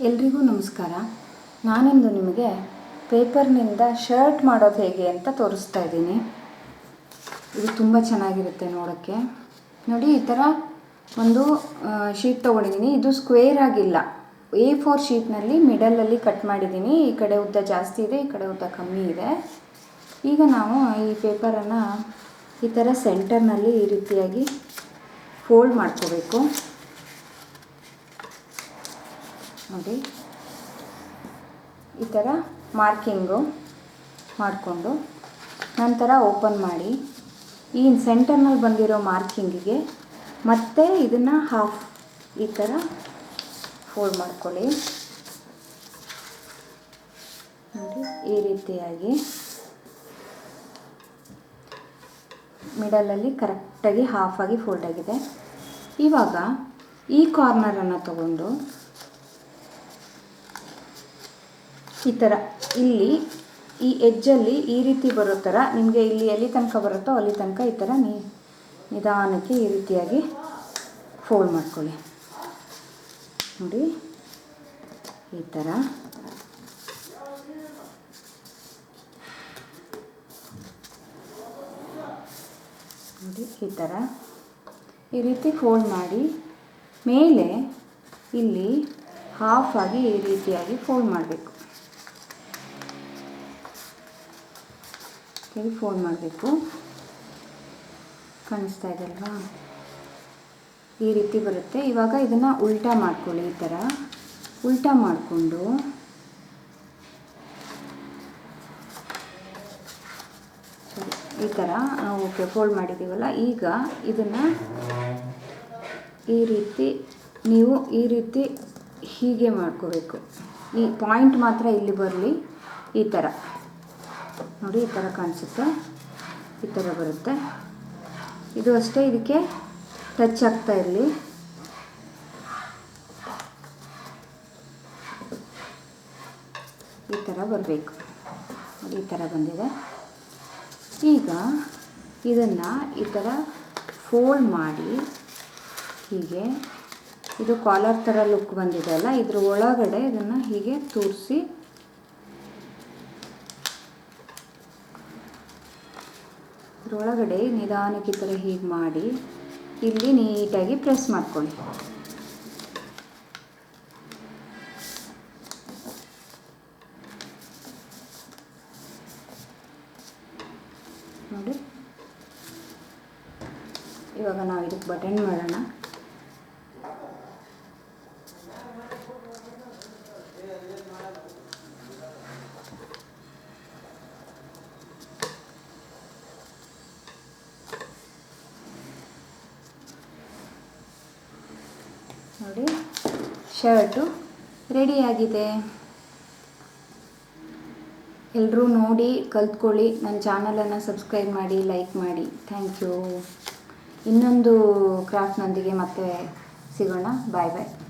ಎಲ್ರಿಗೂ ನಮಸ್ಕಾರ. ನಾನಿಂದು ನಿಮಗೆ ಪೇಪರ್ನಿಂದ ಶರ್ಟ್ ಮಾಡೋದು ಹೇಗೆ ಅಂತ ತೋರಿಸ್ತಾ ಇದ್ದೀನಿ. ಇದು ತುಂಬ ಚೆನ್ನಾಗಿರುತ್ತೆ ನೋಡೋಕ್ಕೆ. ನೋಡಿ, ಈ ಥರ ಒಂದು ಶೀಟ್ ತೊಗೊಂಡಿದ್ದೀನಿ. ಇದು ಸ್ಕ್ವೇರ್ ಆಗಿಲ್ಲ, A4 ಶೀಟ್ನಲ್ಲಿ ಮಿಡಲಲ್ಲಿ ಕಟ್ ಮಾಡಿದ್ದೀನಿ. ಈ ಕಡೆ ಉದ್ದ ಜಾಸ್ತಿ ಇದೆ, ಈ ಕಡೆ ಉದ್ದ ಕಮ್ಮಿ ಇದೆ. ಈಗ ನಾವು ಈ ಪೇಪರನ್ನು ಈ ಥರ ಸೆಂಟರ್ನಲ್ಲಿ ಈ ರೀತಿಯಾಗಿ ಫೋಲ್ಡ್ ಮಾಡ್ಕೋಬೇಕು. ನೋಡಿ, ಈ ಥರ ಮಾರ್ಕಿಂಗು ಮಾಡಿಕೊಂಡು ನಂತರ ಓಪನ್ ಮಾಡಿ ಈ ಸೆಂಟರ್ನಲ್ಲಿ ಬಂದಿರೋ ಮಾರ್ಕಿಂಗಿಗೆ ಮತ್ತೆ ಇದನ್ನು ಹಾಫ್ ಈ ಥರ ಫೋಲ್ಡ್ ಮಾಡ್ಕೊಳ್ಳಿ. ನೋಡಿ, ಈ ರೀತಿಯಾಗಿ ಮಿಡಲಲ್ಲಿ ಕರೆಕ್ಟಾಗಿ ಹಾಫಾಗಿ ಫೋಲ್ಡ್ ಆಗಿದೆ. ಇವಾಗ ಈ ಕಾರ್ನರನ್ನು ತಗೊಂಡು ಈ ಥರ ಇಲ್ಲಿ ಈ ಎಡ್ಜಲ್ಲಿ ಈ ರೀತಿ ಬರೋ ಥರ ನಿಮಗೆ ಇಲ್ಲಿ ಎಲ್ಲಿ ತನಕ ಬರುತ್ತೋ ಅಲ್ಲಿ ತನಕ ಈ ಥರ ನಿಧಾನಕ್ಕೆ ಈ ರೀತಿಯಾಗಿ ಫೋಲ್ಡ್ ಮಾಡ್ಕೊಳ್ಳಿ. ನೋಡಿ, ಈ ಥರ ನೋಡಿ, ಈ ರೀತಿ ಫೋಲ್ಡ್ ಮಾಡಿ ಮೇಲೆ ಇಲ್ಲಿ ಹಾಫಾಗಿ ಈ ರೀತಿಯಾಗಿ ಫೋಲ್ಡ್ ಮಾಡಬೇಕು. ಫೋಲ್ಡ್ ಮಾಡಬೇಕು. ಕಾಣಿಸ್ತಾ ಇದೆ ಅಲ್ವಾ? ಈ ರೀತಿ ಬರುತ್ತೆ. ಇವಾಗ ಇದನ್ನು ಉಲ್ಟಾ ಮಾಡ್ಕೊಳ್ಳಿ. ಈ ಥರ ಉಲ್ಟಾ ಮಾಡಿಕೊಂಡು ಈ ಥರ ಓಕೆ ಫೋಲ್ಡ್ ಮಾಡಿದ್ದೀವಲ್ಲ, ಈಗ ಇದನ್ನು ಈ ರೀತಿ ನೀವು ಈ ರೀತಿ ಹೀಗೆ ಮಾಡ್ಕೋಬೇಕು. ಈ ಪಾಯಿಂಟ್ ಮಾತ್ರ ಇಲ್ಲಿ ಬರಲಿ. ಈ ಥರ ನೋಡಿ, ಈ ಥರ ಕಾಣಿಸುತ್ತೆ, ಈ ಥರ ಬರುತ್ತೆ. ಇದು ಅಷ್ಟೇ, ಇದಕ್ಕೆ ಟಚ್ ಆಗ್ತಾ ಇರಲಿ. ಈ ಥರ ಬರಬೇಕು. ಈ ಥರ ಬಂದಿದೆ. ಈಗ ಇದನ್ನು ಈ ಥರ ಫೋಲ್ಡ್ ಮಾಡಿ ಹೀಗೆ, ಇದು ಕಾಲರ್ ಥರ ಲುಕ್ ಬಂದಿದೆ ಅಲ್ಲ, ಇದ್ರ ಒಳಗಡೆ ಇದನ್ನು ಹೀಗೆ ತೂರಿಸಿ ಇದ್ರೊಳಗಡೆ ನಿಧಾನಕ್ಕೆ ಈ ಥರ ಹೀಗೆ ಮಾಡಿ ಇಲ್ಲಿ ನೀಟಾಗಿ ಪ್ರೆಸ್ ಮಾಡ್ಕೊಳ್ಳಿ. ನೋಡಿ, ಇವಾಗ ನಾವು ಇದಕ್ಕೆ ಬಟನ್ ಮಾಡೋಣ. ನೋಡಿ, ಶರ್ಟು ರೆಡಿಯಾಗಿದೆ. ಎಲ್ಲರೂ ನೋಡಿ ಕಲ್ತ್ಕೊಳ್ಳಿ. ನನ್ನ ಚಾನಲನ್ನು ಸಬ್ಸ್ಕ್ರೈಬ್ ಮಾಡಿ, ಲೈಕ್ ಮಾಡಿ. Thank you. ಇನ್ನೊಂದು ಕ್ರಾಫ್ಟ್ನೊಂದಿಗೆ ಮತ್ತೆ ಸಿಗೋಣ. ಬಾಯ್ ಬಾಯ್.